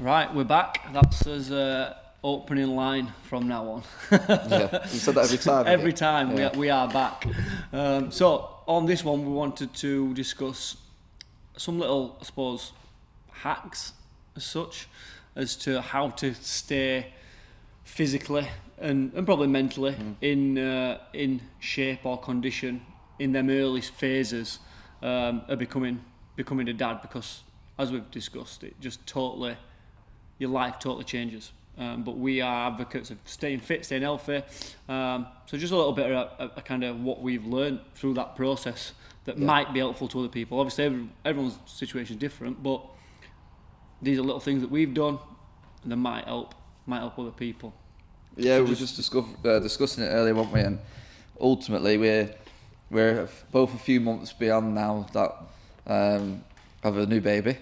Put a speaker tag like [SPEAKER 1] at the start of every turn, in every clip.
[SPEAKER 1] Right, we're back. That's us opening line from now on.
[SPEAKER 2] Yeah, you said that every time.
[SPEAKER 1] Every time
[SPEAKER 2] Yeah.
[SPEAKER 1] we are back. So on this one, we wanted to discuss some little, I suppose, hacks as such, as to how to stay physically and probably mentally in shape or condition in them early phases of becoming a dad, because as we've discussed, it just totally, your life totally changes. But we are advocates of staying fit, staying healthy. So just a little bit of a kind of what we've learned through that process that might be helpful to other people. Obviously, everyone's situation is different, but these are little things that we've done and that might help other people.
[SPEAKER 2] Yeah, we were just discussing it earlier, weren't we? And ultimately, we're both a few months beyond now that have a new baby,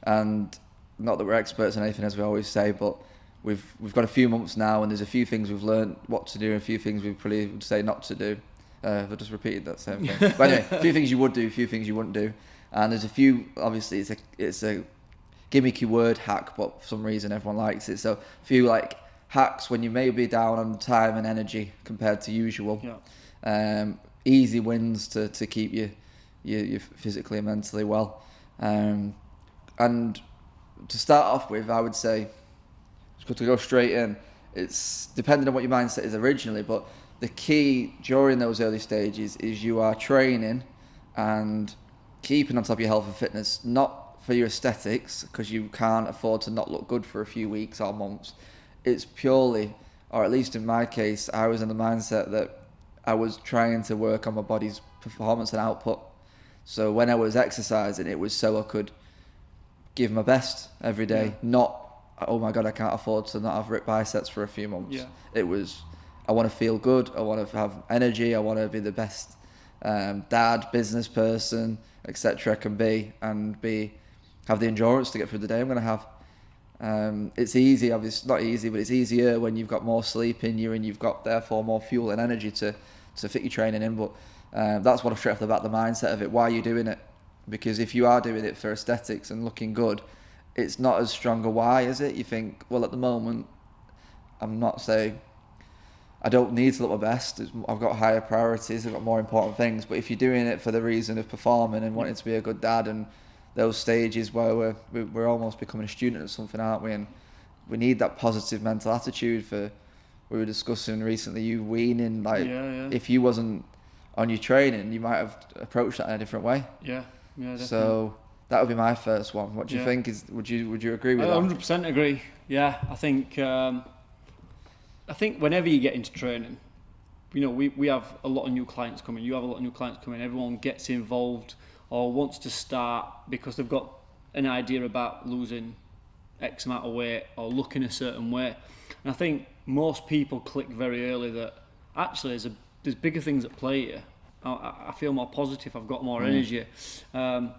[SPEAKER 2] and not that we're experts in anything, as we always say, but we've got a few months now, and there's a few things we've learned what to do, and a few things we probably would say not to do. I just repeated that same thing. But anyway, a few things you would do, a few things you wouldn't do, and there's a few. Obviously, it's a gimmicky word, hack, but for some reason everyone likes it. So a few like hacks when you may be down on time and energy compared to usual. Yeah. Easy wins to keep you physically and mentally well. And to start off with, I would say, to go straight in, it's depending on what your mindset is originally, but the key during those early stages is you are training and keeping on top of your health and fitness, not for your aesthetics, because you can't afford to not look good for a few weeks or months. It's purely, or at least in my case, I was in the mindset that I was trying to work on my body's performance and output. So when I was exercising, it was so I could give my best every day, not, oh my God, I can't afford to not have ripped biceps for a few months. Yeah. It was, I want to feel good, I want to have energy, I want to be the best dad, business person, etc. I can be, and have the endurance to get through the day I'm going to have. It's easy, obviously not easy, but it's easier when you've got more sleep in you and you've got therefore more fuel and energy to fit your training in. But that's what I straight off the bat, the mindset of it. Why are you doing it? Because if you are doing it for aesthetics and looking good, it's not as strong a why, is it? You think, well, at the moment, I'm not saying I don't need to look my best. I've got higher priorities, I've got more important things. But if you're doing it for the reason of performing and wanting to be a good dad, and those stages where we're almost becoming a student of something, aren't we? And we need that positive mental attitude. We were discussing recently, you weaning, if you wasn't on your training, you might have approached that in a different way. Yeah, definitely. So that would be my first one. What do you think? Would you agree with that?
[SPEAKER 1] 100% agree. Yeah, I think whenever you get into training, we have a lot of new clients coming. You have a lot of new clients coming. Everyone gets involved or wants to start because they've got an idea about losing X amount of weight or looking a certain way. And I think most people click very early that actually there's bigger things at play here. I feel more positive, I've got more energy, I'm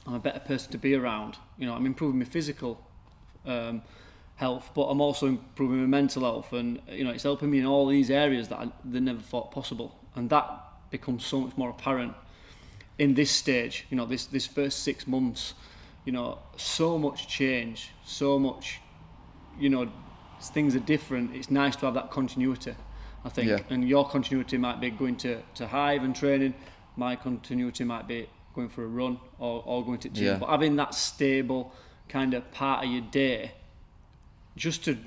[SPEAKER 1] a better person to be around. I'm improving my physical health, but I'm also improving my mental health, and it's helping me in all these areas that I never thought possible. And that becomes so much more apparent in this stage, this first 6 months, so much change, so much, things are different. It's nice to have that continuity, I think. Yeah. And your continuity might be going to Hive and training. My continuity might be going for a run or going to the gym. Yeah. But having that stable kind of part of your day, just to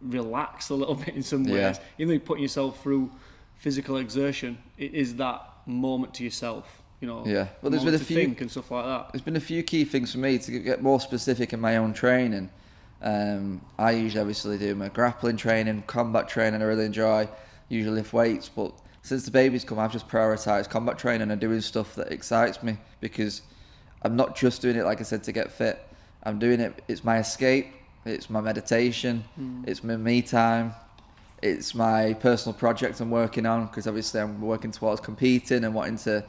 [SPEAKER 1] relax a little bit in some ways, even though you're putting yourself through physical exertion, it is that moment to yourself.
[SPEAKER 2] Well, there's been a few
[SPEAKER 1] think and stuff like that.
[SPEAKER 2] There's been a few key things for me to get more specific in my own training. I usually obviously do my grappling training, combat training. I really enjoy. Usually lift weights, but since the baby's come, I've just prioritised combat training and doing stuff that excites me, because I'm not just doing it, like I said, to get fit. I'm doing it. It's my escape. It's my meditation. It's my me time. It's my personal project I'm working on, because obviously I'm working towards competing and wanting to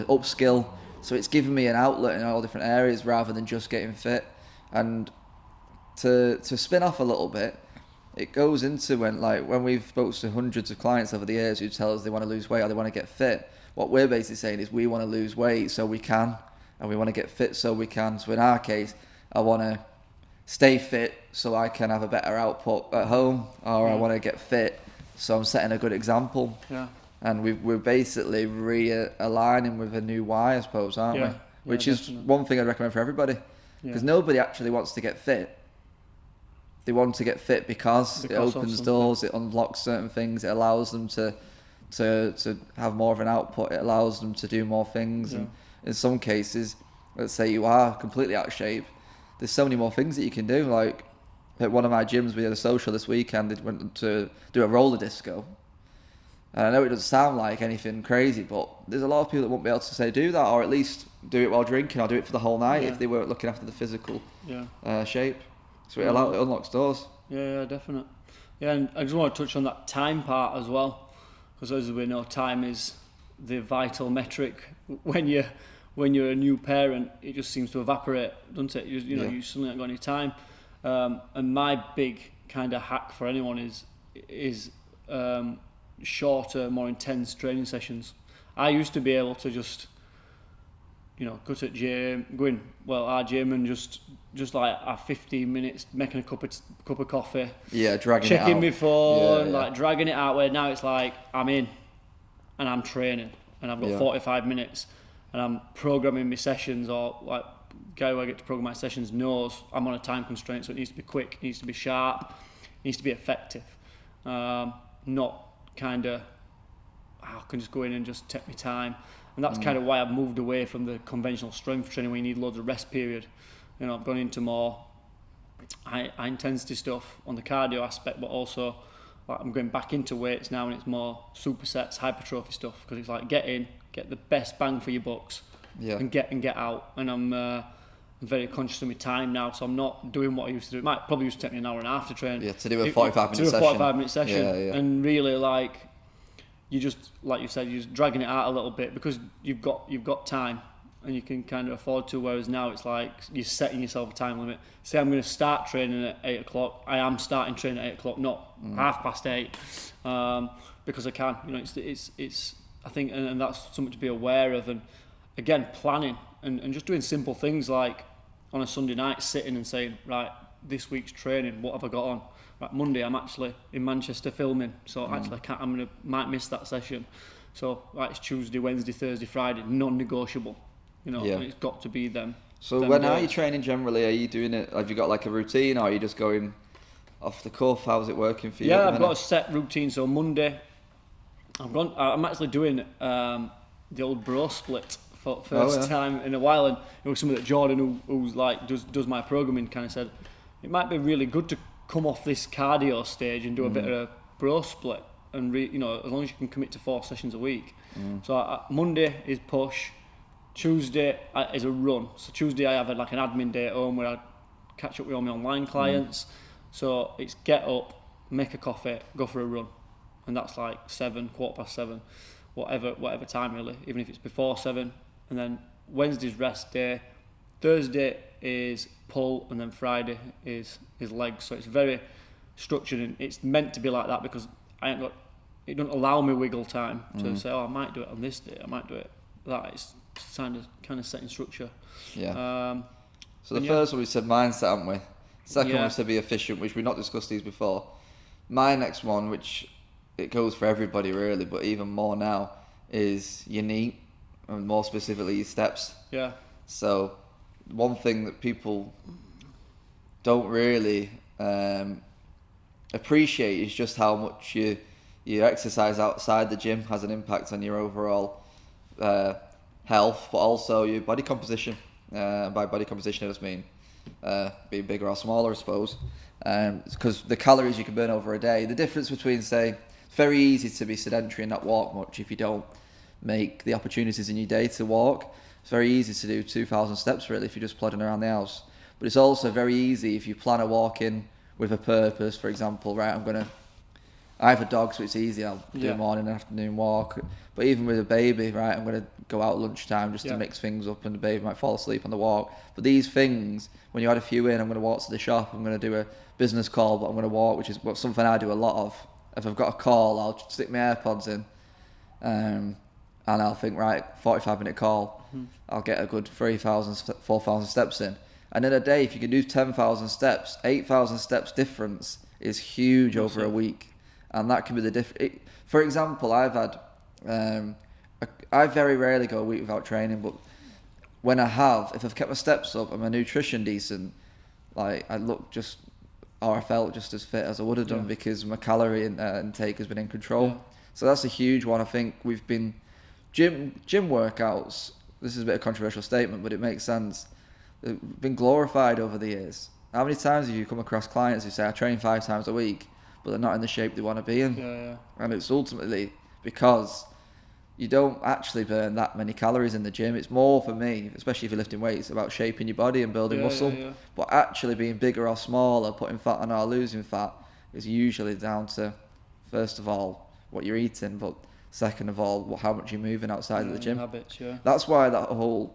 [SPEAKER 2] upskill. So it's given me an outlet in all different areas rather than just getting fit. And to spin off a little bit, it goes into when we've spoken to hundreds of clients over the years who tell us they want to lose weight or they want to get fit. What we're basically saying is we want to lose weight so we can, and we want to get fit so we can. So in our case, I want to stay fit so I can have a better output at home, or I want to get fit so I'm setting a good example.
[SPEAKER 1] Yeah.
[SPEAKER 2] And we're basically realigning with a new why, I suppose, aren't we? Which is
[SPEAKER 1] definitely.
[SPEAKER 2] one thing I'd recommend for everybody. Because nobody actually wants to get fit. They want to get fit because it opens doors, it unlocks certain things, it allows them to have more of an output, it allows them to do more things. And in some cases, let's say you are completely out of shape, there's so many more things that you can do. Like at one of my gyms, we had a social this weekend, they went to do a roller disco. And I know it doesn't sound like anything crazy, but there's a lot of people that won't be able to say do that, or at least do it while drinking, or do it for the whole night if they weren't looking after the physical shape. So it unlocks doors.
[SPEAKER 1] Yeah, definitely. Yeah, and I just want to touch on that time part as well, because as we know, time is the vital metric. When you're a new parent, it just seems to evaporate, doesn't it? You suddenly haven't got any time. And my big kind of hack for anyone is shorter, more intense training sessions. I used to be able to just, go to our gym and just like have 15 minutes making a cup of coffee.
[SPEAKER 2] Yeah, dragging
[SPEAKER 1] checking
[SPEAKER 2] it out.
[SPEAKER 1] my phone, like dragging it out. Where now it's like I'm in, and I'm training, and I've got 45 minutes, and I'm programming my sessions, or like guy who I get to program my sessions knows I'm on a time constraint, so it needs to be quick, it needs to be sharp, it needs to be effective, not kind of I can just go in and just take my time. And that's kind of why I've moved away from the conventional strength training where you need loads of rest period. I've gone into more high intensity stuff on the cardio aspect, but also like I'm going back into weights now, and it's more supersets, hypertrophy stuff, because it's like get in, get the best bang for your bucks, and get out. And I'm very conscious of my time now, so I'm not doing what I used to do. It might probably used to take me an hour and a half to train.
[SPEAKER 2] Yeah, to do a 45-minute session.
[SPEAKER 1] And really like. You just, like you said, you're just dragging it out a little bit because you've got time and you can kind of afford to. Whereas now it's like you're setting yourself a time limit. Say I'm going to start training at 8 o'clock. I am starting training at 8 o'clock, not 8:30, because I can. It's I think, and that's something to be aware of. And again, planning and just doing simple things like on a Sunday night, sitting and saying, right, this week's training, what have I got on? Right, Monday I'm actually in Manchester filming, so actually might miss that session. So right, it's Tuesday, Wednesday, Thursday, Friday, non-negotiable. And it's got to be them.
[SPEAKER 2] So when are you training generally? Are you doing it? Have you got like a routine, or are you just going off the cuff? How's it working for you?
[SPEAKER 1] Yeah, I've got a set routine. So Monday, I'm actually doing the old bro split for first time in a while, and it was something that Jordan, who's like does my programming, kind of said it might be really good to come off this cardio stage and do a bit of a bro split, and as long as you can commit to 4 sessions a week. So Monday is push, Tuesday is a run. So Tuesday I have like an admin day at home where I catch up with all my online clients. So it's get up, make a coffee, go for a run, and that's like 7, 7:15, whatever time really, even if it's before 7. And then Wednesday's rest day, Thursday is pull, and then Friday is legs. So it's very structured, and it's meant to be like that because it doesn't allow me wiggle time to say, I might do it on this day, I might do it that. It's kind of setting structure. So
[SPEAKER 2] the first one we said mindset, haven't we? Second one we said be efficient, which we've not discussed these before. My next one, which it goes for everybody really, but even more now, is your knee, and more specifically your steps. So one thing that people don't really appreciate is just how much your exercise outside the gym has an impact on your overall health, but also your body composition. By body composition, I just mean being bigger or smaller, I suppose. Because the calories you can burn over a day, the difference between, say, it's very easy to be sedentary and not walk much if you don't make the opportunities in your day to walk. It's very easy to do 2,000 steps really if you're just plodding around the house. But it's also very easy if you plan a walk in with a purpose. For example, right, I have a dog, so it's easy. I'll do a morning and afternoon walk. But even with a baby, right, I'm going to go out at lunchtime just to mix things up, and the baby might fall asleep on the walk. But these things, when you add a few in, I'm going to walk to the shop, I'm going to do a business call, but I'm going to walk, which is something I do a lot of. If I've got a call, I'll stick my AirPods in, and I'll think, right, 45-minute call, I'll get a good 3,000, 4,000 steps in. And in a day, if you can do 10,000 steps, 8,000 steps difference is huge over a week. And that can be the difference. For example, I've had, I very rarely go a week without training, but when I have, if I've kept my steps up and my nutrition decent, like I felt just as fit as I would have done because my calorie intake has been in control. Yeah. So that's a huge one. I think we've been, gym workouts, this is a bit of a controversial statement, but it makes sense. They've been glorified over the years. How many times have you come across clients who say, I train 5 times a week, but they're not in the shape they want to be in? Yeah. And it's ultimately because you don't actually burn that many calories in the gym. It's more, for me, especially if you're lifting weights, about shaping your body and building muscle. Yeah. But actually being bigger or smaller, putting fat on or losing fat is usually down to, first of all, what you're eating, but second of all, how much you're moving outside of the gym.
[SPEAKER 1] Habits, yeah.
[SPEAKER 2] That's why that whole,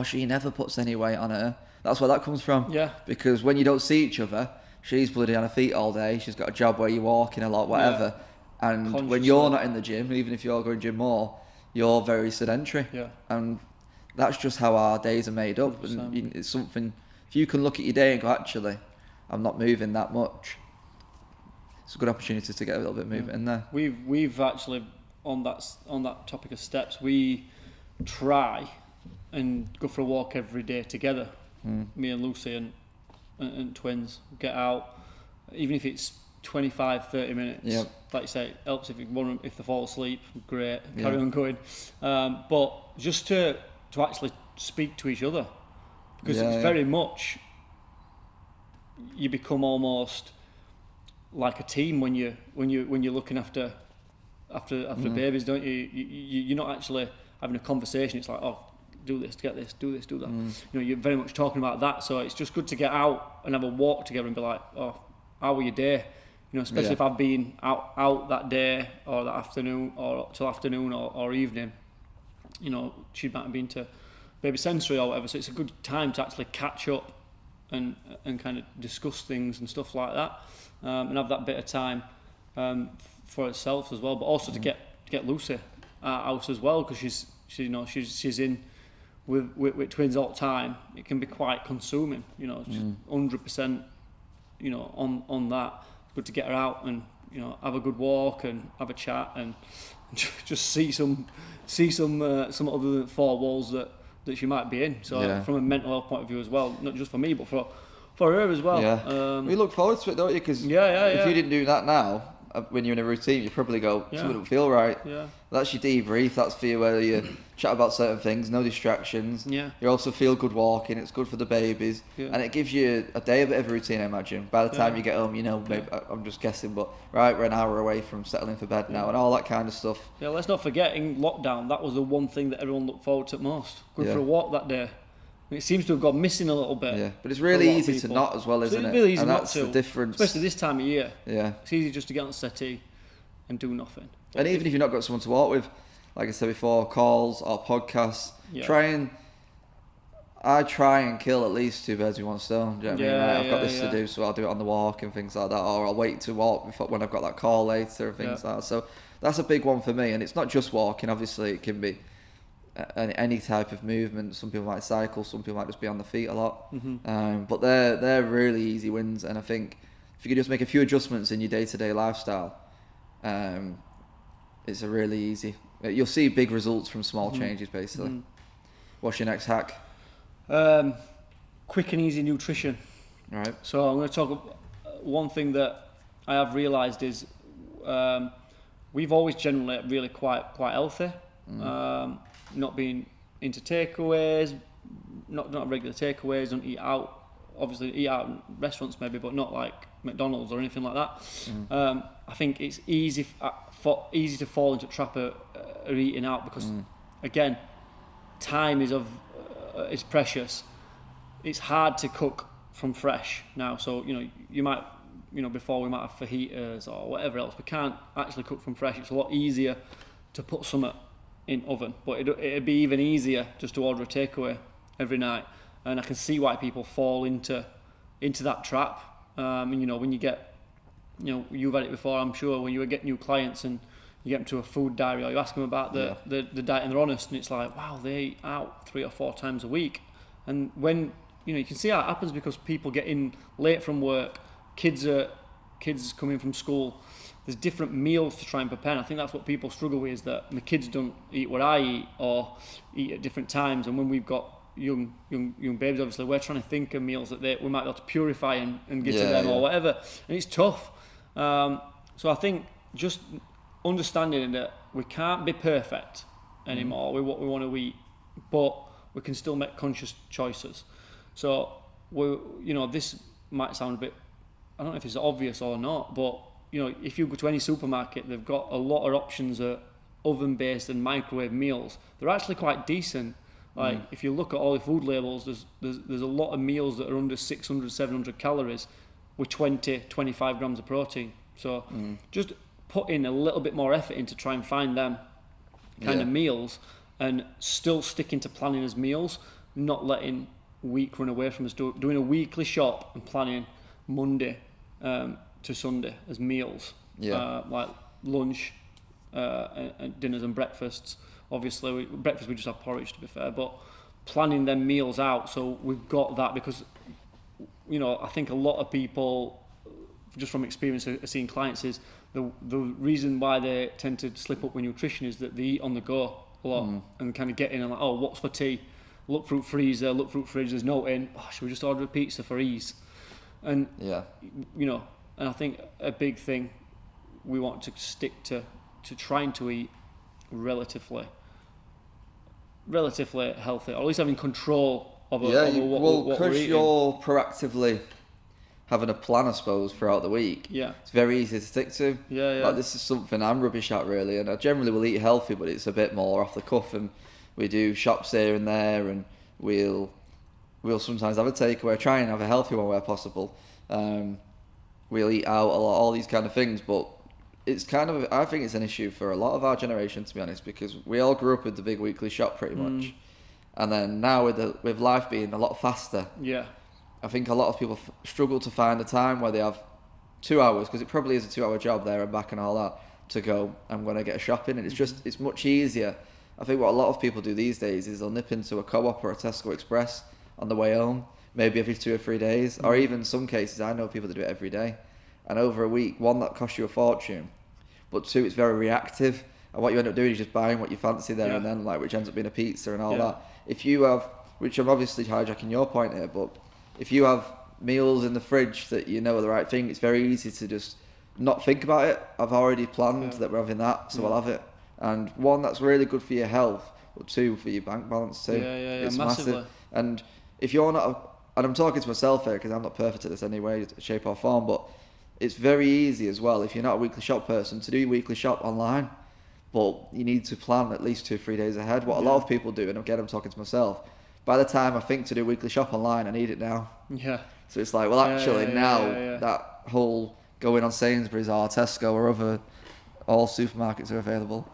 [SPEAKER 2] she never puts any weight on her. That's where that comes from. Yeah. Because when you don't see each other, she's bloody on her feet all day. She's got a job where you're walking a lot, whatever. Yeah. And when you're not in the gym, even if you're going gym more, you're very sedentary. Yeah. And that's just how our days are made up. 100%. And it's something, if you can look at your day and go, actually, I'm not moving that much, it's a good opportunity to get a little bit of movement in there.
[SPEAKER 1] We've actually, on that topic of steps, we try and go for a walk every day together. Me and Lucy and twins get out, even if it's 25-30 minutes. Yep. Like you say, it helps if they fall asleep. Great, carry on going. But just to actually speak to each other, because it's very much, you become almost like a team when you're looking after babies, don't you? You're not actually having a conversation. It's like, do this, get this, do this, do that. You're very much talking about that. So it's just good to get out and have a walk together and be like, how was your day? Especially if I've been out that day or that afternoon or till afternoon or evening. She might have been to baby sensory or whatever. So it's a good time to actually catch up and kind of discuss things and stuff like that, and have that bit of time for herself as well. But also to get Lucy out as well, because she's in with twins all the time. It can be quite consuming. Just 100%. On that. Good to get her out and have a good walk and have a chat and just see some other than 4 walls that she might be in. So from a mental health point of view as well, not just for me but for her as well.
[SPEAKER 2] Yeah. We look forward to it, don't you? Because if you didn't do that now, when you're in a routine, you probably go, something don't feel right. Yeah. That's your debrief. That's for you where you chat about certain things, no distractions. Yeah. You also feel good walking. It's good for the babies, and it gives you a day a bit of a routine. I imagine by the time you get home, maybe, I'm just guessing, but we're an hour away from settling for bed now, and all that kind of stuff. Yeah,
[SPEAKER 1] let's not forget in lockdown that was the one thing that everyone looked forward to most. Going for a walk that day. It seems to have gone missing a little bit.
[SPEAKER 2] Yeah, but it's really easy to not as well, isn't it?
[SPEAKER 1] It's really easy
[SPEAKER 2] and
[SPEAKER 1] not
[SPEAKER 2] that's
[SPEAKER 1] to.
[SPEAKER 2] The difference.
[SPEAKER 1] Especially this time of year.
[SPEAKER 2] Yeah.
[SPEAKER 1] It's easy just to get on the settee and do nothing.
[SPEAKER 2] But and even if you've not got someone to walk with, like I said before, calls or podcasts, I try and kill at least 2 birds with 1 stone. Do you know what I mean? Right, I've got this to do, so I'll do it on the walk and things like that, or I'll wait to walk when I've got that call later and things like that. So that's a big one for me, and it's not just walking. Obviously, it can be any type of movement. Some people might cycle, some people might just be on the feet a lot. But they're really easy wins, and I think if you could just make a few adjustments in your day-to-day lifestyle, it's a really easy. You'll see big results from small changes, basically. What's your next hack?
[SPEAKER 1] Quick and easy nutrition.
[SPEAKER 2] All right.
[SPEAKER 1] So I'm going to talk. One thing that I have realised is we've always generally really quite healthy. Not being into takeaways, not regular takeaways. Don't eat out. Obviously, eat out in restaurants maybe, but not like McDonald's or anything like that. I think it's easy to fall into the trap of eating out because, again, time is precious. It's hard to cook from fresh now. So you might, before we might have fajitas or whatever else. We can't actually cook from fresh. It's a lot easier to put something in oven, but it'd be even easier just to order a takeaway every night. And I can see why people fall into that trap. And when you get, you've had it before, I'm sure, when you get new clients and you get them to a food diary or you ask them about the diet and they're honest, and it's like, wow, they eat out 3 or 4 times a week. And when you can see how it happens because people get in late from work, kids coming from school. There's different meals to try and prepare. And I think that's what people struggle with, is that my kids don't eat what I eat or eat at different times. And when we've got young babies, obviously, we're trying to think of meals that we might be able to purify and give to them or whatever. And it's tough. So I think just understanding that we can't be perfect anymore with what we want to eat, but we can still make conscious choices. So this might sound a bit, I don't know if it's obvious or not, but if you go to any supermarket, they've got a lot of options of oven-based and microwave meals. They're actually quite decent. Like if you look at all the food labels, there's a lot of meals that are under 600, 700 calories with 20, 25 grams of protein. So just put in a little bit more effort into try and find them kind of meals, and still sticking to planning as meals, not letting week run away from us. Doing a weekly shop and planning Monday to Sunday as meals, like lunch, and dinners and breakfasts. Obviously, breakfast we just have porridge, to be fair, but planning them meals out so we've got that, because I think a lot of people, just from experience of seeing clients, is the reason why they tend to slip up with nutrition is that they eat on the go a lot and kind of get in and like, oh, what's for tea? Look fruit freezer, look fruit fridge, there's no in. Oh, should we just order a pizza for ease? And and I think a big thing we want to stick to trying to eat relatively healthy, or at least having control of what we're eating.
[SPEAKER 2] You're proactively having a plan, I suppose, throughout the week. Yeah, it's very easy to stick to. Like, this is something I'm rubbish at, really, and I generally will eat healthy, but it's a bit more off the cuff, and we do shops here and there, and we'll sometimes have a takeaway, try and have a healthy one where possible. We'll eat out a lot, all these kind of things, but it's kind of, I think it's an issue for a lot of our generation, to be honest, because we all grew up with the big weekly shop pretty much, and then now with life being a lot faster, I think a lot of people struggle to find a time where they have 2 hours, because it probably is a 2-hour job there and back and all that, to go, I'm going to get a shopping, and it's much easier. I think what a lot of people do these days is they'll nip into a Co-op or a Tesco Express on the way home, maybe every 2 or 3 days, or even some cases, I know people that do it every day. And over a week, one, that costs you a fortune, but two, it's very reactive. And what you end up doing is just buying what you fancy there and then, like, which ends up being a pizza and all that. If you have, which I'm obviously hijacking your point here, but if you have meals in the fridge that you know are the right thing, it's very easy to just not think about it. I've already planned that we're having that, so I'll have it. And one, that's really good for your health, but two, for your bank balance too. It's massive. And if you're not, and I'm talking to myself here because I'm not perfect at this anyway, shape or form, but it's very easy as well, if you're not a weekly shop person, to do your weekly shop online. But you need to plan at least 2 or 3 days ahead. What a lot of people do, and again, I'm talking to myself, by the time I think to do a weekly shop online, I need it now. So it's like, well, actually that whole going on Sainsbury's or Tesco or other, all supermarkets are available.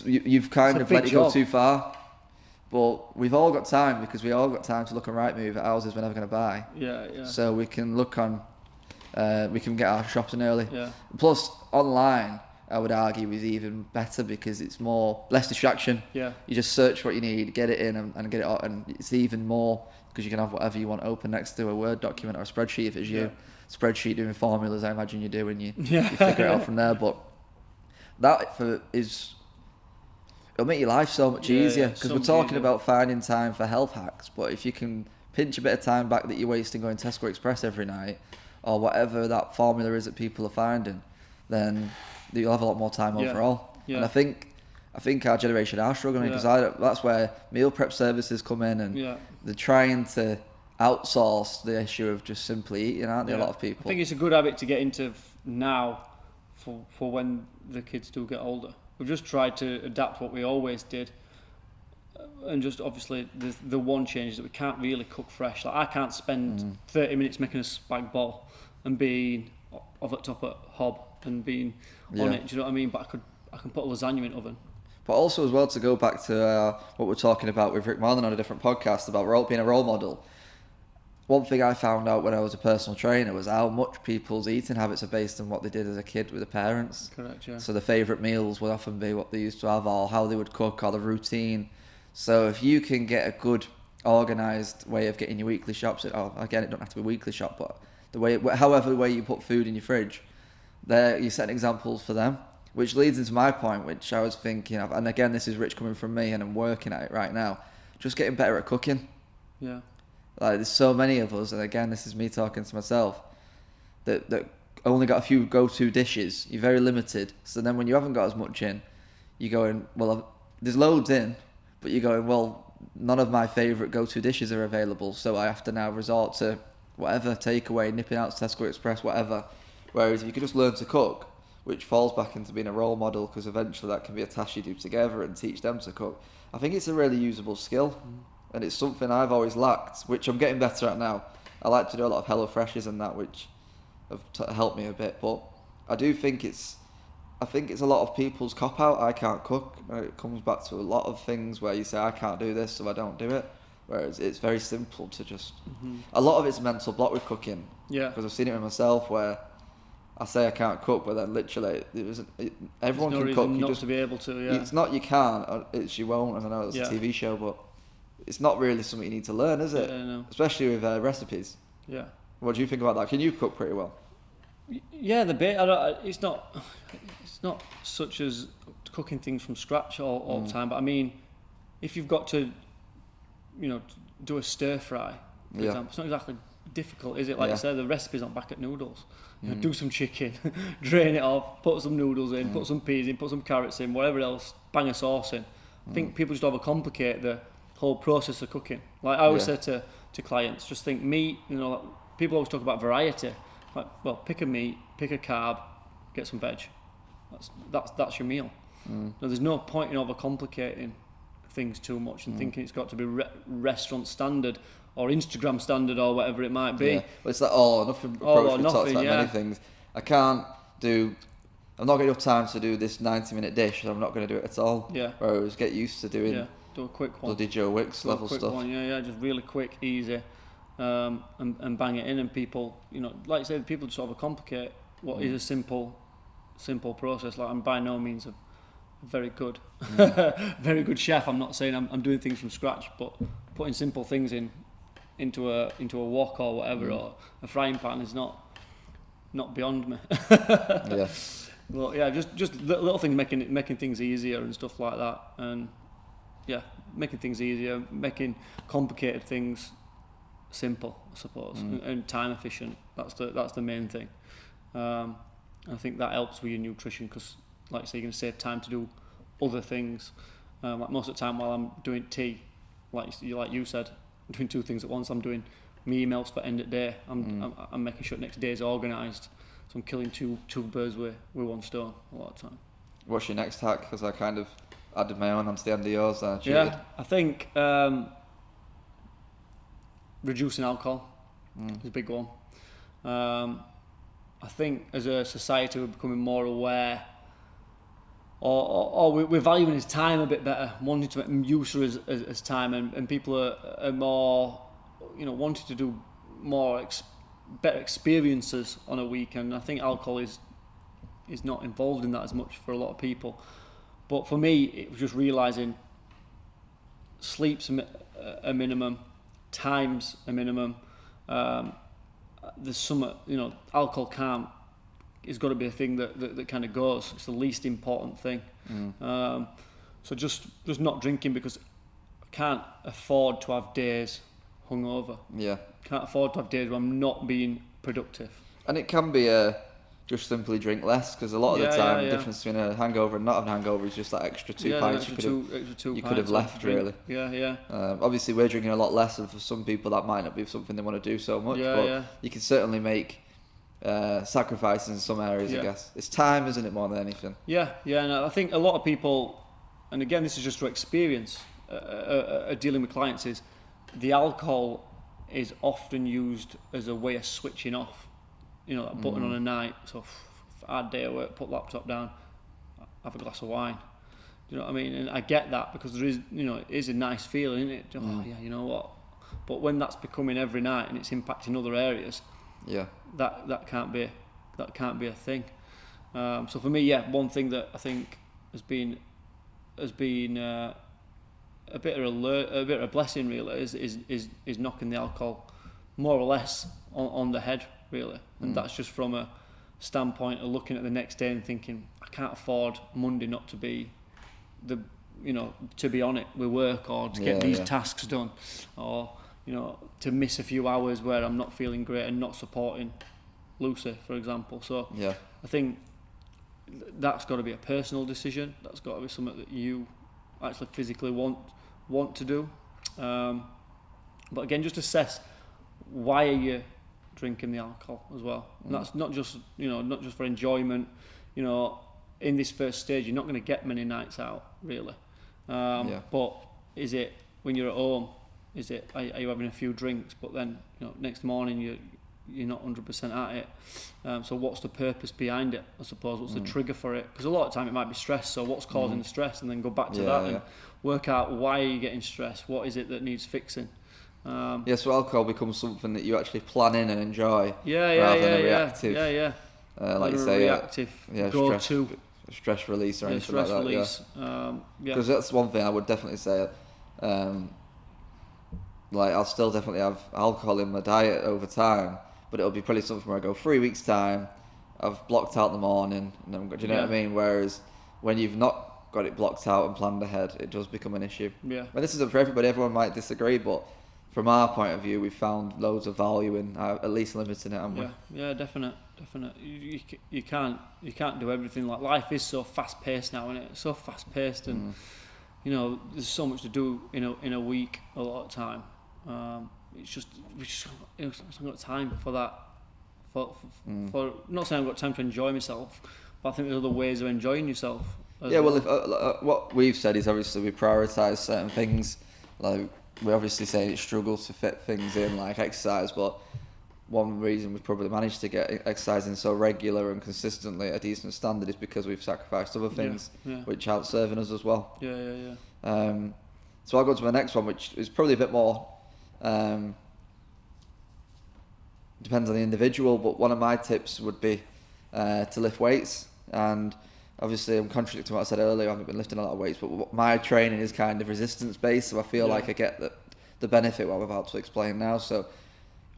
[SPEAKER 2] You've kind of let it go too far. But we've all got time, because we all got time to look on Rightmove at houses we're never going to buy. So we can look on, we can get our shopping early. Plus, online, I would argue, is even better because it's less distraction. You just search what you need, get it in, and get it out, and it's even more because you can have whatever you want open next to a Word document or a spreadsheet if it's you. Spreadsheet doing formulas, I imagine you do, and you figure it out from there. But that it'll make your life so much easier, because we're talking about finding time for health hacks, but if you can pinch a bit of time back that you're wasting going Tesco Express every night, or whatever that formula is that people are finding, then you'll have a lot more time overall. And I think our generation are struggling, because that's where meal prep services come in, and they're trying to outsource the issue of just simply eating, aren't they? A lot of people.
[SPEAKER 1] I think it's a good habit to get into now for when the kids do get older. We've just tried to adapt what we always did, and just obviously the one change is that we can't really cook fresh. Like, I can't spend 30 minutes making a spag bol and being off at top at hob and being on it. Do you know what I mean? But I can put a lasagna in the oven.
[SPEAKER 2] But also as well, to go back to what we're talking about with Rick Marlin on a different podcast about being a role model. One thing I found out when I was a personal trainer was how much people's eating habits are based on what they did as a kid with their parents.
[SPEAKER 1] Correct, yeah.
[SPEAKER 2] So the favourite meals would often be what they used to have, or how they would cook, or the routine. So if you can get a good organised way of getting your weekly shops. Again, it don't have to be weekly shop, but however the way you put food in your fridge, there you're setting examples for them. Which leads into my point, which I was thinking of, and again, this is rich coming from me, and I'm working at it right now. Just getting better at cooking.
[SPEAKER 1] Yeah.
[SPEAKER 2] Like, there's so many of us, and again, this is me talking to myself, that only got a few go-to dishes. You're very limited. So then when you haven't got as much in, you're going, well, there's loads in, but you're going, well, none of my favourite go-to dishes are available, so I have to now resort to whatever, takeaway, nipping out to Tesco Express, whatever. Whereas if you could just learn to cook, which falls back into being a role model, because eventually that can be a task you do together and teach them to cook. I think it's a really usable skill, and it's something I've always lacked, which I'm getting better at now. I like to do a lot of Hello Freshes and that, which have helped me a bit, but I think it's a lot of people's cop-out. I can't cook. It comes back to a lot of things where you say, I can't do this, so I don't do it. Whereas it's very simple to just... A lot of it's mental block with cooking.
[SPEAKER 1] Yeah.
[SPEAKER 2] Because I've seen it with myself where I say I can't cook, but then literally everyone can cook.
[SPEAKER 1] You just to be able to. Yeah.
[SPEAKER 2] It's not you can't, it's you won't. And I know it's a TV show, but it's not really something you need to learn, is it?
[SPEAKER 1] Yeah, no.
[SPEAKER 2] Especially with recipes.
[SPEAKER 1] Yeah.
[SPEAKER 2] What do you think about that? Can you cook pretty well?
[SPEAKER 1] Yeah, the bit. It's not such as cooking things from scratch all the time. But I mean, if you've got to, do a stir fry, for example, it's not exactly difficult, is it? Like I said, the recipe's on packet noodles. Do some chicken, drain it off, put some noodles in, put some peas in, put some carrots in, whatever else, bang a sauce in. I think people just overcomplicate the whole process of cooking. Like I always say to clients, just think meat. People always talk about variety. Like, well, pick a meat, pick a carb, get some veg. That's your meal. Now, there's no point in overcomplicating things too much and thinking it's got to be restaurant standard or Instagram standard or whatever it might be.
[SPEAKER 2] Yeah. Well, it's that all or nothing approach. We've talked about many things. I'm not getting enough time to do this 90-minute dish, so I'm not going to do it at all.
[SPEAKER 1] Yeah.
[SPEAKER 2] Whereas get used to doing
[SPEAKER 1] do a quick one.
[SPEAKER 2] bloody Joe Wicks level stuff.
[SPEAKER 1] One. Yeah, just really quick, easy, and bang it in. And people, like you said, people just overcomplicate what is a simple process. Like, I'm by no means a very good chef. I'm not saying I'm doing things from scratch, but putting simple things into a wok or whatever, or a frying pan is not beyond me.
[SPEAKER 2] Yeah.
[SPEAKER 1] Well, yeah, just little things making things easier and stuff like that, and making things easier, making complicated things simple, I suppose, and time efficient. That's the main thing. I think that helps with your nutrition, because, like I say, you're going to save time to do other things. Like most of the time while I'm doing tea, like you said, I'm doing two things at once. I'm doing my emails for end of day. I'm making sure next day is organised. So I'm killing two birds with one stone a lot of time.
[SPEAKER 2] What's your next hack? Because I kind of added my own onto the end of yours.
[SPEAKER 1] Yeah, I think reducing alcohol is a big one. I think as a society we're becoming more aware, or we're valuing his time a bit better, wanting to make use of his time, and people are more, wanting to do more better experiences on a weekend. I think alcohol is not involved in that as much for a lot of people. But for me, it was just realising sleep's a minimum, time's a minimum. There's some, alcohol it's got to be a thing that kind of goes. It's the least important thing. So just not drinking, because I can't afford to have days hungover. Yeah. Can't afford to have days where I'm not being productive.
[SPEAKER 2] And it can be just simply drink less, because a lot of the time the difference between a hangover and not having a hangover is just that extra two pints you could have left, really.
[SPEAKER 1] Yeah.
[SPEAKER 2] Obviously we're drinking a lot less, and for some people that might not be something they want to do so much, but you can certainly make sacrifices in some areas, I guess. It's time, isn't it, more than anything?
[SPEAKER 1] Yeah, and I think a lot of people, and again this is just through experience, dealing with clients, is the alcohol is often used as a way of switching off. That button on a night, so hard day at work, put laptop down, have a glass of wine. Do you know what I mean? And I get that, because there is, it is a nice feeling, isn't it? Oh yeah, you know what? But when that's becoming every night and it's impacting other areas, that can't be a thing. So for me, one thing that I think has been a bit of a blessing really is knocking the alcohol more or less on the head really, and that's just from a standpoint of looking at the next day and thinking I can't afford Monday not to be to be on it with work or to get these tasks done, or to miss a few hours where I'm not feeling great and not supporting Lucy, for example. So I think that's got to be a personal decision. That's got to be something that you actually physically want to do. But again, just assess why are you drinking the alcohol as well. And that's not just for enjoyment. In this first stage, you're not going to get many nights out really. But is it when you're at home? Are you having a few drinks, but then next morning you're not 100% at it? So what's the purpose behind it? I suppose what's the trigger for it? Because a lot of time it might be stress. So what's causing the stress, and then go back to that and work out why are you getting stressed? What is it that needs fixing?
[SPEAKER 2] So alcohol becomes something that you actually plan in and enjoy, rather than a reactive. Like you say,
[SPEAKER 1] reactive go-to.
[SPEAKER 2] Stress release or anything
[SPEAKER 1] stress
[SPEAKER 2] like that.
[SPEAKER 1] Release.
[SPEAKER 2] Because that's one thing I would definitely say. Like I'll still definitely have alcohol in my diet over time, but it'll be probably something where I go 3 weeks time, I've blocked out the morning, and do you know what I mean? Whereas when you've not got it blocked out and planned ahead, it does become an issue.
[SPEAKER 1] Yeah.
[SPEAKER 2] But this isn't for everybody. Everyone might disagree, but from our point of view, we've found loads of value in at least limiting it, haven't we?
[SPEAKER 1] Yeah, definite. You can't do everything. Like life is so fast paced now, isn't it? It's so fast paced, and there's so much to do in a week a lot of time. We just haven't got time for that. For not saying I've got time to enjoy myself, but I think there's other ways of enjoying yourself.
[SPEAKER 2] Well, if, what we've said is obviously we prioritise certain things. Like we obviously say it struggles to fit things in like exercise, but one reason we've probably managed to get exercising so regular and consistently at a decent standard is because we've sacrificed other things which aren't serving us as well. So I'll go to my next one, which is probably a bit more depends on the individual, but one of my tips would be to lift weights. And obviously I'm contradicting what I said earlier, I haven't been lifting a lot of weights, but my training is kind of resistance based, so I feel like I get the benefit what I'm about to explain now. So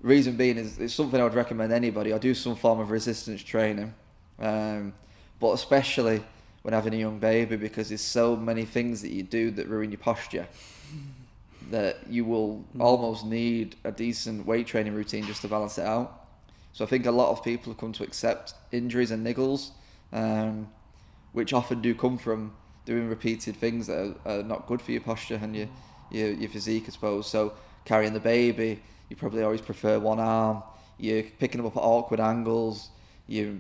[SPEAKER 2] reason being is it's something I would recommend anybody. I do some form of resistance training, but especially when having a young baby, because there's so many things that you do that ruin your posture that you will almost need a decent weight training routine just to balance it out. So I think a lot of people have come to accept injuries and niggles, which often do come from doing repeated things that are not good for your posture and your physique, I suppose. So carrying the baby, you probably always prefer one arm, you're picking them up at awkward angles, you're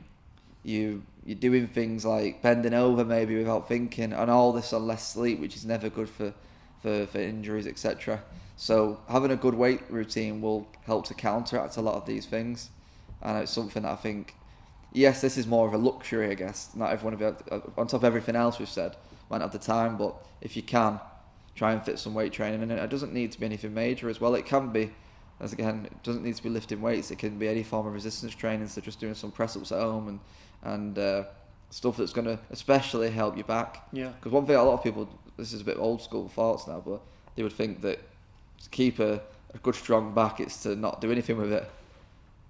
[SPEAKER 2] doing things like bending over maybe without thinking, and all this on less sleep, which is never good for injuries, etc. So having a good weight routine will help to counteract a lot of these things, and it's something that I think, yes, this is more of a luxury, I guess. Not everyone will be on top of everything else we've said, might not have the time, but if you can, try and fit some weight training in it. It doesn't need to be anything major as well. It can be, as again, it doesn't need to be lifting weights. It can be any form of resistance training, so just doing some press-ups at home and stuff that's going to especially help your back. Because one thing a lot of people, this is a bit old school thoughts now, but they would think that to keep a good strong back, it's to not do anything with it.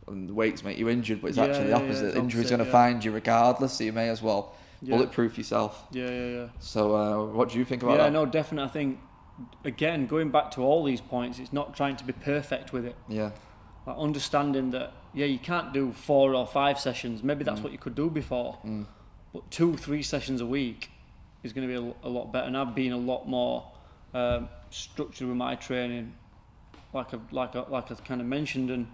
[SPEAKER 2] And the weights make you injured, but it's actually the opposite. Injury's going to find you regardless, so you may as well bulletproof yourself. So what do you think about that?
[SPEAKER 1] No, definitely. I think, again, going back to all these points, it's not trying to be perfect with it. Like understanding that, you can't do 4 or 5 sessions. Maybe that's what you could do before. But 2-3 sessions a week is going to be a lot better. And I've been a lot more structured with my training, like I've kind of mentioned, and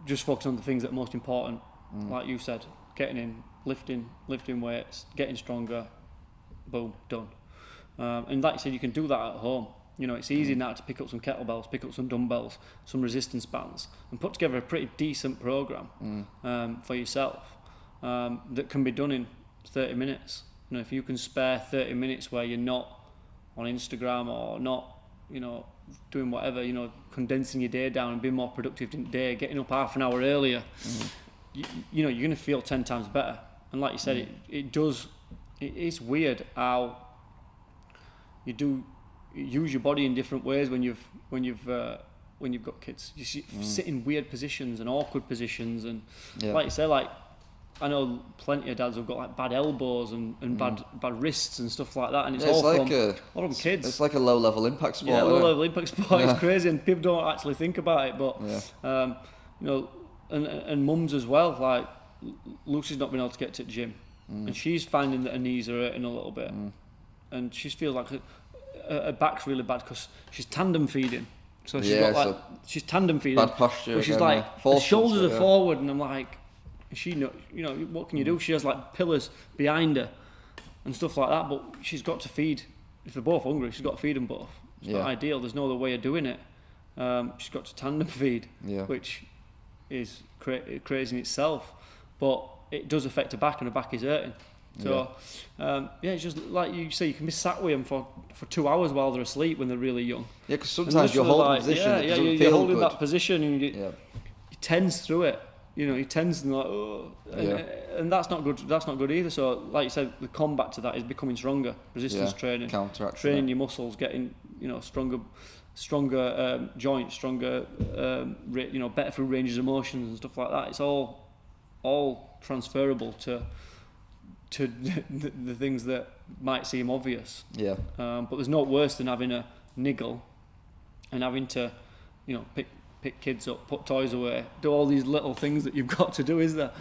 [SPEAKER 1] just focus on the things that are most important. Like you said, getting in, lifting weights, getting stronger, boom, done. And like you said, you can do that at home. It's easy now to pick up some kettlebells, pick up some dumbbells, some resistance bands, and put together a pretty decent program for yourself that can be done in 30 minutes. If you can spare 30 minutes where you're not on Instagram or not, doing whatever, condensing your day down and being more productive in the day, getting up half an hour earlier, you're going to feel 10 times better. And like you said, it is weird how you do use your body in different ways when you've got kids. You sit in weird positions and awkward positions, and like you say, like I know plenty of dads have got like bad elbows and bad wrists and stuff like that, and it's all from kids.
[SPEAKER 2] It's like a low level impact sport.
[SPEAKER 1] Yeah, low level impact sport. It's crazy, and people don't actually think about it. But you know, and mums as well. Like Lucy's not been able to get to the gym, and she's finding that her knees are hurting a little bit, and she feels like her back's really bad because she's tandem feeding. So she's got like she's tandem feeding.
[SPEAKER 2] Bad posture.
[SPEAKER 1] But she's like her shoulders are forward, and I'm like, she know, you know, what can you do? She has like pillars behind her and stuff like that. But she's got to feed. If they're both hungry, she's got to feed them both. It's not ideal. There's no other way of doing it. She's got to tandem feed, which is crazy in itself. But it does affect her back, and her back is hurting. So, it's just like you say, you can be sat with them for 2 hours while they're asleep when they're really young.
[SPEAKER 2] Yeah, because sometimes you're holding position.
[SPEAKER 1] You're holding that position, and you tends through it. You know, he tends and like, and that's not good. That's not good either. So, like you said, the combat to that is becoming stronger. Resistance training, training your muscles, getting stronger joints, stronger better through ranges of motions and stuff like that. It's all transferable to the things that might seem obvious. Yeah. But there's no worse than having a niggle and having to, pick kids up, put toys away, do all these little things that you've got to do, is there?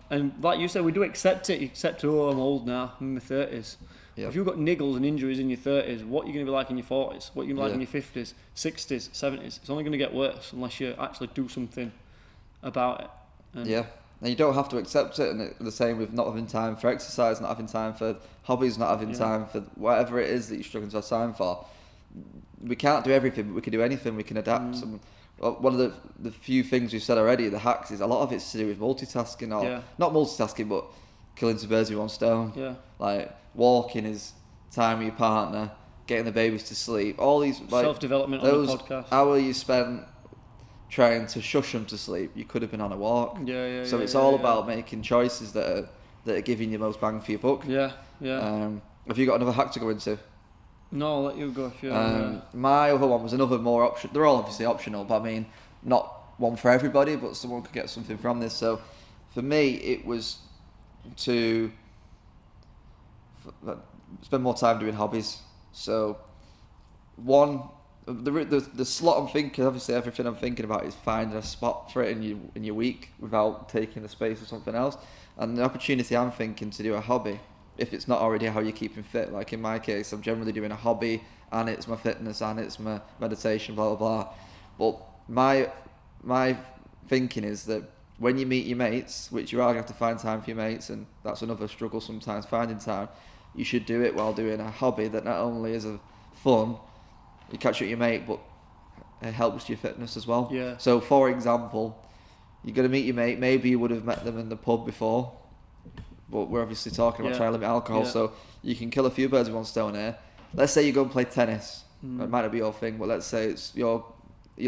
[SPEAKER 1] And like you said, we do accept it. You accept, I'm old now, I'm in my 30s. Yep. If you've got niggles and injuries in your 30s, what are you going to be like in your 40s? What are you going to be like in your 50s, 60s, 70s? It's only going to get worse unless you actually do something about it. And
[SPEAKER 2] you don't have to accept it, and the same with not having time for exercise, not having time for hobbies, not having time for whatever it is that you're struggling to have time for. We can't do everything, but we can do anything. We can adapt. One of the few things we've said already, the hacks, is a lot of it's to do with multitasking, or not multitasking, but killing two birds with one stone. Yeah. Like walking is time with your partner, getting the babies to sleep, all these
[SPEAKER 1] self-development on the podcast.
[SPEAKER 2] Hour you spent trying to shush them to sleep, you could have been on a walk. So it's all about making choices that are giving you most bang for your buck. Have you got another hack to go into?
[SPEAKER 1] No, I'll let you go if you
[SPEAKER 2] my other one was another more option. They're all obviously optional, but I mean, not one for everybody, but someone could get something from this. So for me, it was to spend more time doing hobbies. So the slot I'm thinking, obviously everything I'm thinking about is finding a spot for it in your week without taking the space of something else. And the opportunity I'm thinking to do a hobby, if it's not already how you're keeping fit, like in my case, I'm generally doing a hobby and it's my fitness and it's my meditation, blah, blah, blah. But my thinking is that when you meet your mates, which you are going to have to find time for your mates, and that's another struggle sometimes, finding time, you should do it while doing a hobby that not only is fun, you catch up with your mate, but it helps your fitness as well. Yeah. So, for example, you're going to meet your mate. Maybe you would have met them in the pub before, but we're obviously talking about trying to limit alcohol. Yeah. So you can kill a few birds with one stone here. Let's say you go and play tennis. It might not be your thing, but let's say you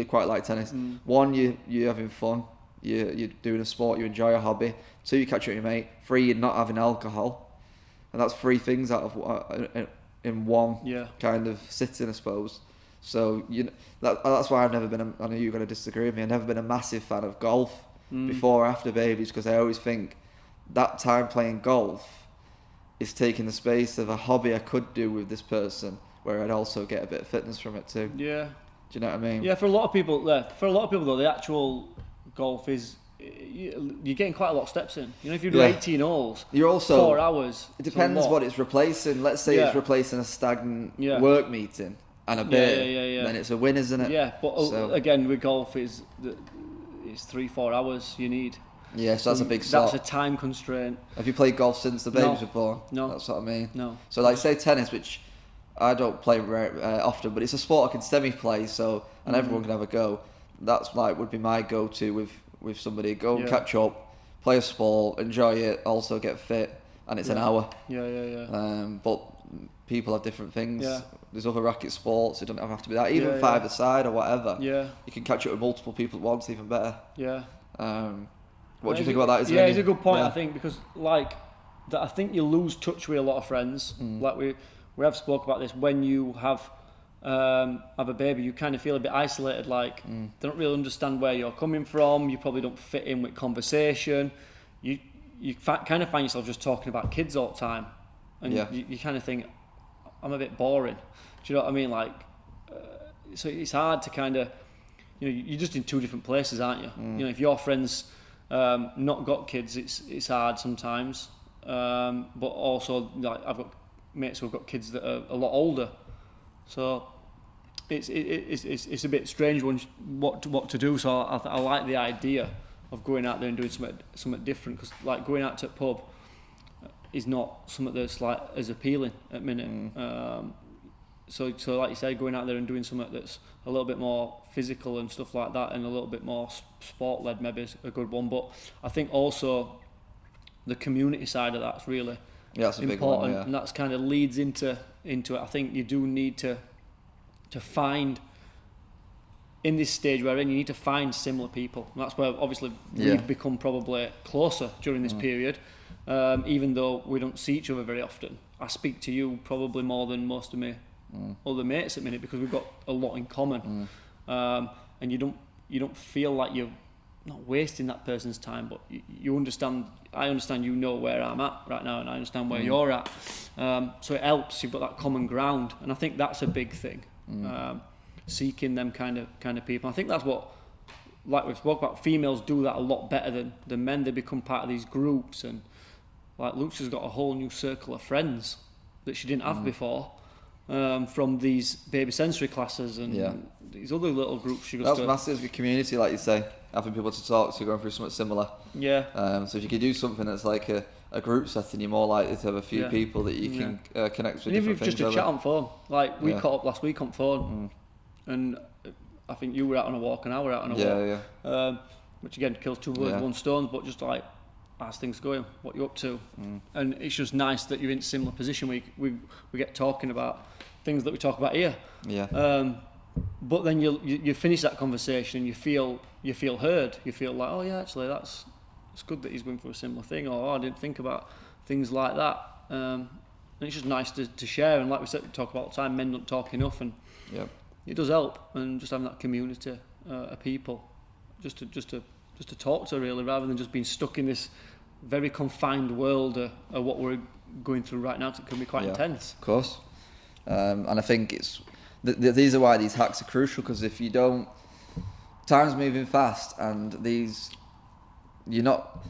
[SPEAKER 2] quite like tennis. One, you're having fun. You're doing a sport. You enjoy a hobby. Two, you catch up with your mate. Three, you're not having alcohol. And that's three things out of in one kind of sitting, I suppose. So that's why I've never been. I know you're going to disagree with me. I've never been a massive fan of golf before or after babies, because I always think that time playing golf is taking the space of a hobby I could do with this person, where I'd also get a bit of fitness from it too. Yeah. Do you know what I mean?
[SPEAKER 1] Yeah. For a lot of people, though, the actual golf is. You're getting quite a lot of steps in. If you do 18 holes, you're also 4 hours.
[SPEAKER 2] It depends what it's replacing. Let's say it's replacing a stagnant work meeting and a beer. Then it's a win, isn't it?
[SPEAKER 1] Yeah, but again, with golf, it's 3-4 hours you need.
[SPEAKER 2] Yeah, so that's a big slot.
[SPEAKER 1] That's a time constraint.
[SPEAKER 2] Have you played golf since the babies were born?
[SPEAKER 1] No.
[SPEAKER 2] That's what I mean.
[SPEAKER 1] No.
[SPEAKER 2] So like say tennis, which I don't play very often, but it's a sport I can semi-play, so and everyone can have a go. That's would be my go-to with somebody. Go and catch up, play a sport, enjoy it, also get fit, and it's an hour. But people have different things. Yeah. There's other racket sports. It doesn't have to be that. Even five-a-side or whatever. Yeah. You can catch up with multiple people at once, even better. Yeah. What do you think about that?
[SPEAKER 1] It's a good point. I think because I think you lose touch with a lot of friends. Like we have spoke about this when you have have a baby, you kind of feel a bit isolated, like they don't really understand where you're coming from, you probably don't fit in with conversation, you kind of find yourself just talking about kids all the time, and you kind of think, I'm a bit boring. Do you know what I mean? Like, so it's hard to kind of, you're just in two different places, aren't you? You know, if your friends not got kids, it's hard sometimes, but also like I've got mates who've got kids that are a lot older, so it's a bit strange what to do. So I like the idea of going out there and doing something different, because like going out to a pub is not something that's like as appealing at the minute. So like you said, going out there and doing something that's a little bit more physical and stuff like that, and a little bit more sport led, maybe is a good one. But I think also the community side of that's really
[SPEAKER 2] that's a
[SPEAKER 1] important,
[SPEAKER 2] big one,
[SPEAKER 1] and that's kind of leads into it. I think you do need to find, in this stage we're in, you need to find similar people. And that's where obviously we've become probably closer during this period, even though we don't see each other very often. I speak to you probably more than most of my other mates at the minute, because we've got a lot in common, and you don't feel like you're not wasting that person's time, but you understand. I understand, you know where I'm at right now, and I understand where you're at. So it helps. You've got that common ground, and I think that's a big thing. Seeking them kind of people. I think that's what, like we've spoke about, females do that a lot better than men. They become part of these groups, and like Lucia's got a whole new circle of friends that she didn't have before, from these baby sensory classes and these other little groups she goes
[SPEAKER 2] That's
[SPEAKER 1] to.
[SPEAKER 2] massive, the community, like you say, having people to talk to, going through something similar. So if you could do something that's like a group setting, you're more likely to have a few people that you can connect with.
[SPEAKER 1] And even just a chat on phone, like we caught up last week on phone, and I think you were out on a walk and I were out on a walk, which again kills two birds with one stone, but just like, how's things going, what you up to, and it's just nice that you're in a similar position where we get talking about things that we talk about here, but then you finish that conversation and you feel heard, you feel like, oh yeah, actually it's good that he's going through a similar thing, or I didn't think about things like that, and it's just nice to share. And like we said, we talk about all the time, men don't talk enough, and it does help, and just having that community of people just to talk to, really, rather than just being stuck in this very confined world of what we're going through right now. It can be quite intense.
[SPEAKER 2] Of course, and I think it's these are why these hacks are crucial, because if you don't, time's moving fast, and you're not,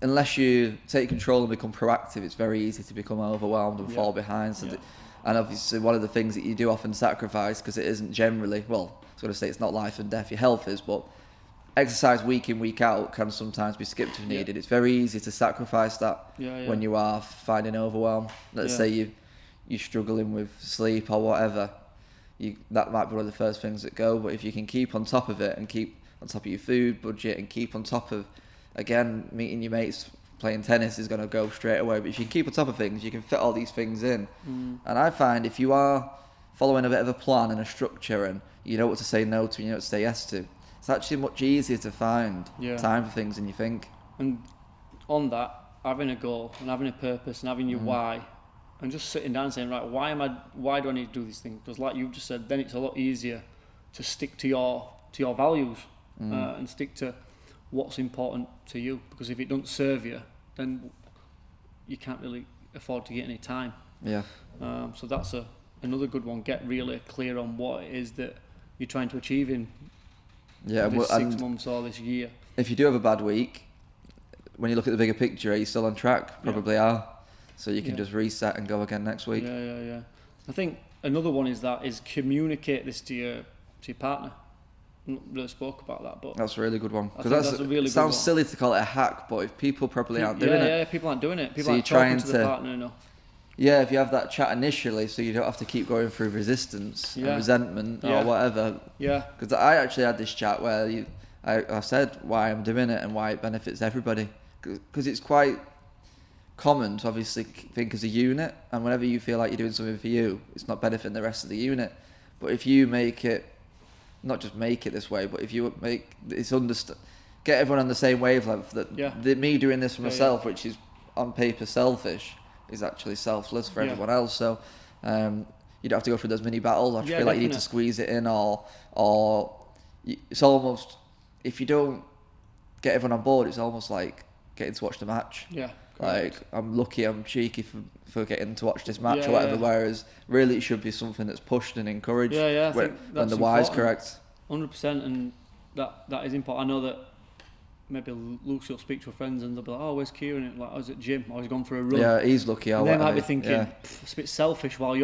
[SPEAKER 2] unless you take control and become proactive, it's very easy to become overwhelmed and fall behind. So and obviously one of the things that you do often sacrifice, because it isn't generally, well, I was going to say it's not life and death, your health is, but exercise week in, week out can sometimes be skipped if needed. It's very easy to sacrifice that when you are finding overwhelm. Let's say you're struggling with sleep or whatever, that might be one of the first things that go. But if you can keep on top of it, and keep on top of your food budget, and keep on top of, again, meeting your mates, playing tennis is going to go straight away. But if you keep on top of things, you can fit all these things in. And I find if you are following a bit of a plan and a structure, and you know what to say no to and you know what to say yes to, it's actually much easier to find time for things than you think.
[SPEAKER 1] And on that, having a goal and having a purpose and having your why, and just sitting down and saying, right, why do I need to do these things? Because like you've just said, then it's a lot easier to stick to your values, and stick to what's important to you. Because if it doesn't serve you, then you can't really afford to get any time. So that's another good one. Get really clear on what it is that you're trying to achieve in this 6 months or this year.
[SPEAKER 2] If you do have a bad week, when you look at the bigger picture, are you still on track? Probably are. So you can just reset and go again next week.
[SPEAKER 1] I think another one is communicate this to your partner. I'm not really spoke about that, but
[SPEAKER 2] that's a really good one.
[SPEAKER 1] Because that's a really good one.
[SPEAKER 2] Sounds silly to call it a hack, but if people probably aren't doing it,
[SPEAKER 1] people aren't doing it. People
[SPEAKER 2] so
[SPEAKER 1] aren't talking to the partner enough.
[SPEAKER 2] If you have that chat initially, so you don't have to keep going through resistance and resentment or whatever. Because I actually had this chat where I said why I'm doing it and why it benefits everybody. Because it's quite common to obviously think as a unit, and whenever you feel like you're doing something for you, it's not benefiting the rest of the unit. But if you make it, not just make it this way, but if you make it's get everyone on the same wavelength, that me doing this for myself, which is on paper selfish, is actually selfless for everyone else. So you don't have to go through those mini battles. I just feel like you need to
[SPEAKER 1] definite.
[SPEAKER 2] squeeze it in, or it's almost, if you don't get everyone on board, it's almost like getting to watch the match.
[SPEAKER 1] Yeah.
[SPEAKER 2] Like, I'm lucky, I'm cheeky for getting to watch this match
[SPEAKER 1] Yeah,
[SPEAKER 2] or whatever.
[SPEAKER 1] yeah.
[SPEAKER 2] Whereas really, it should be something that's pushed and encouraged.
[SPEAKER 1] Yeah, I
[SPEAKER 2] when,
[SPEAKER 1] think
[SPEAKER 2] when
[SPEAKER 1] that's
[SPEAKER 2] the why's
[SPEAKER 1] important.
[SPEAKER 2] correct.
[SPEAKER 1] 100%, and that is important. I know that maybe Lucy will speak to her friends and they'll be like, "Oh, where's Kieran?" Like, I was at gym, I was going for a run.
[SPEAKER 2] Yeah, he's lucky.
[SPEAKER 1] And they might be thinking,
[SPEAKER 2] yeah.
[SPEAKER 1] It's a bit selfish, while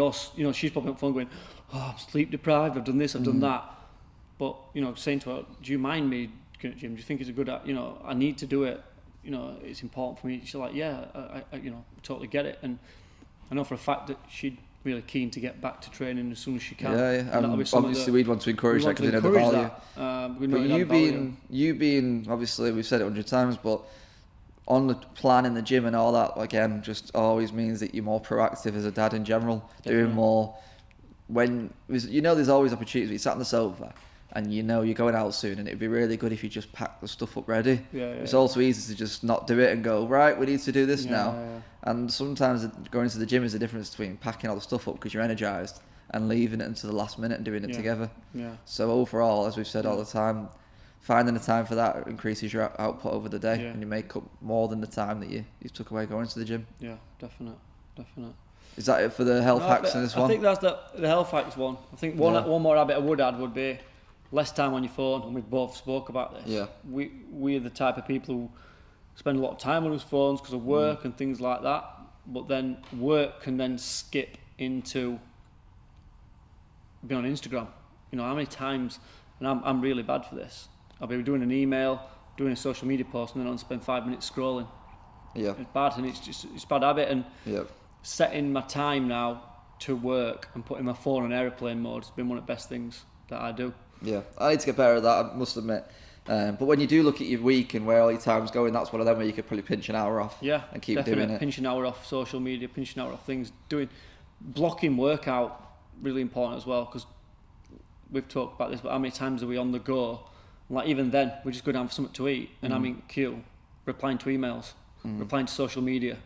[SPEAKER 1] she's probably up phone going, "Oh, I'm sleep deprived, I've done this, I've done that." But, saying to her, "Do you mind me going to gym? Do you think it's a good, I need to do it, it's important for me." She's like, "Yeah, I totally get it." And I know for a fact that she'd really keen to get back to training as soon as she can.
[SPEAKER 2] Yeah.
[SPEAKER 1] And that'll be something
[SPEAKER 2] Obviously,
[SPEAKER 1] that
[SPEAKER 2] we'd want to encourage that because we know the
[SPEAKER 1] encourage
[SPEAKER 2] value.
[SPEAKER 1] that. We know
[SPEAKER 2] But
[SPEAKER 1] it had value.
[SPEAKER 2] you being, obviously, we've said it 100 times, but on the plan in the gym and all that, again, just always means that you're more proactive as a dad in general,
[SPEAKER 1] Definitely.
[SPEAKER 2] doing more. There's always opportunities. You sat on the sofa and you're going out soon, and it'd be really good if you just pack the stuff up ready. It's also easy to just not do it and go, right, we need to do this now.
[SPEAKER 1] Yeah.
[SPEAKER 2] And sometimes going to the gym is the difference between packing all the stuff up because you're energized and leaving it until the last minute and doing it together.
[SPEAKER 1] Yeah.
[SPEAKER 2] So overall, as we've said all the time, finding the time for that increases your output over the day, and you make up more than the time that you took away going to the gym.
[SPEAKER 1] Yeah, definite.
[SPEAKER 2] Is that it for the health hacks in this one?
[SPEAKER 1] I think that's the health hacks one. I think one more habit I would add would be less time on your phone, and we both spoke about this.
[SPEAKER 2] Yeah.
[SPEAKER 1] We are the type of people who spend a lot of time on those phones because of work and things like that, but then work can then skip into being on Instagram. How many times, and I'm really bad for this, I'll be doing an email, doing a social media post, and then I'll spend 5 minutes scrolling.
[SPEAKER 2] Yeah.
[SPEAKER 1] It's bad, and it's a bad habit. And
[SPEAKER 2] Yep.
[SPEAKER 1] setting my time now to work and putting my phone on airplane mode has been one of the best things that I do.
[SPEAKER 2] Yeah, I need to get better at that, I must admit. But when you do look at your week and where all your time's going, that's one of them where you could probably pinch an hour off and keep doing it.
[SPEAKER 1] Pinch an hour off social media, pinch an hour off things. Blocking workout, really important as well, because we've talked about this, but how many times are we on the go? Like, even then, we just go down for something to eat, and I'm in queue, replying to emails, replying to social media.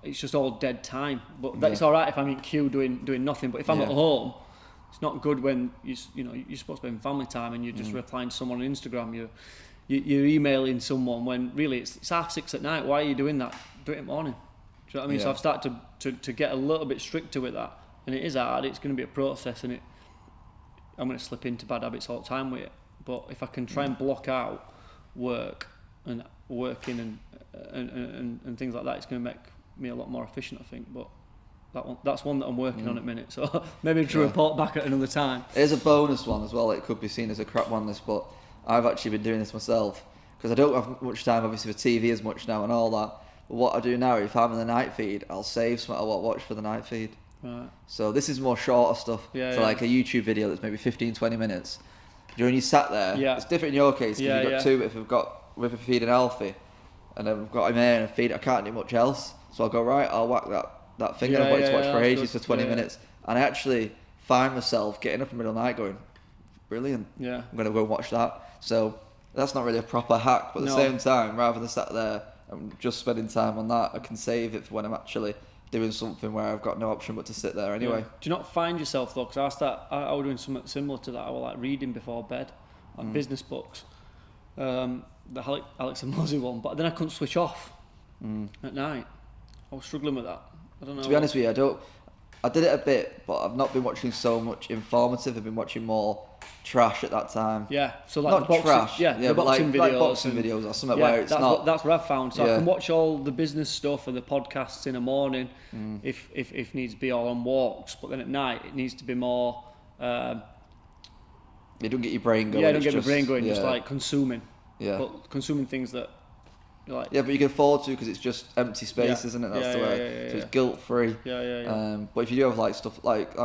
[SPEAKER 1] It's just all dead time. But that's all right if I'm in queue doing nothing. But if I'm at home, it's not good when you're supposed to be in family time and you're just replying to someone on Instagram. You're emailing someone when really it's 6:30 at night. Why are you doing that? Do it in the morning. Do you know what I mean?
[SPEAKER 2] Yeah.
[SPEAKER 1] So I've started to get a little bit stricter with that, and it is hard. It's going to be a process, and I'm going to slip into bad habits all the time with it. But if I can try and block out work and working and things like that, it's going to make me a lot more efficient, I think. But that's one that I'm working on at the minute, so maybe to report back at another time.
[SPEAKER 2] Here's a bonus one as well. It could be seen as a crap one, this, but I've actually been doing this myself because I don't have much time, obviously, for TV as much now and all that. But what I do now, if I'm in the night feed, I'll save something I want to watch for the night feed.
[SPEAKER 1] Right.
[SPEAKER 2] So this is more shorter stuff. Like a YouTube video that's maybe 15-20 minutes. When you sat there, it's different in your case because you've got two, but if we're feeding Alfie and then we've got him here and a feed, I can't do much else. So I'll go, right, I'll whack that thing I've wanted to watch for ages for 20 minutes. And I actually find myself getting up in the middle of the night going, brilliant, I'm going to go and watch that. So that's not really a proper hack, but at the same time, rather than sat there and just spending time on that, I can save it for when I'm actually doing something where I've got no option but to sit there anyway.
[SPEAKER 1] Do you not find yourself though, because I was doing something similar to that, I was like reading before bed, like business books, the Alex and Mosey one, but then I couldn't switch off at night. I was struggling with that. I don't know.
[SPEAKER 2] To be honest with you, I did it a bit, but I've not been watching so much informative. I've been watching more trash at that time.
[SPEAKER 1] Yeah, so like
[SPEAKER 2] not
[SPEAKER 1] the boxing,
[SPEAKER 2] trash,
[SPEAKER 1] the boxing videos,
[SPEAKER 2] like boxing videos or something where it's not.
[SPEAKER 1] That's what I've found. So I can watch all the business stuff and the podcasts in the morning, if needs be, or on walks. But then at night it needs to be more.
[SPEAKER 2] You don't get your brain going.
[SPEAKER 1] Yeah, don't get my brain going. Just like consuming.
[SPEAKER 2] Yeah.
[SPEAKER 1] But consuming things that. Like,
[SPEAKER 2] yeah, but you can afford to because it's just empty space, isn't it? That's the way. So it's guilt free. But if you do have like stuff like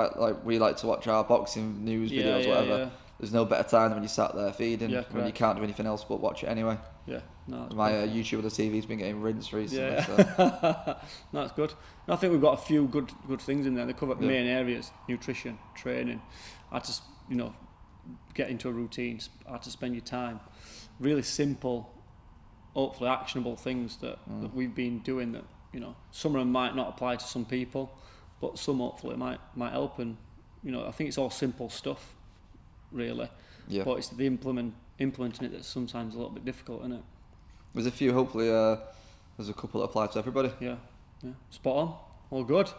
[SPEAKER 2] we like to watch our boxing news videos, whatever. There's no better time than when you sat there feeding when you can't do anything else but watch it anyway. Yeah, no. My YouTube or the TV's been getting rinsed recently. Yeah. So.
[SPEAKER 1] No, that's good. And I think we've got a few good things in there. They cover the main areas: nutrition, training. I just get into a routine. How to spend your time. Really simple. Hopefully actionable things that we've been doing that some of them might not apply to some people, but some hopefully might help. And you know, I think it's all simple stuff, really.
[SPEAKER 2] Yeah.
[SPEAKER 1] But it's the implementing it that's sometimes a little bit difficult, isn't it?
[SPEAKER 2] There's a few. Hopefully, there's a couple that apply to everybody.
[SPEAKER 1] Yeah. Spot on. All good.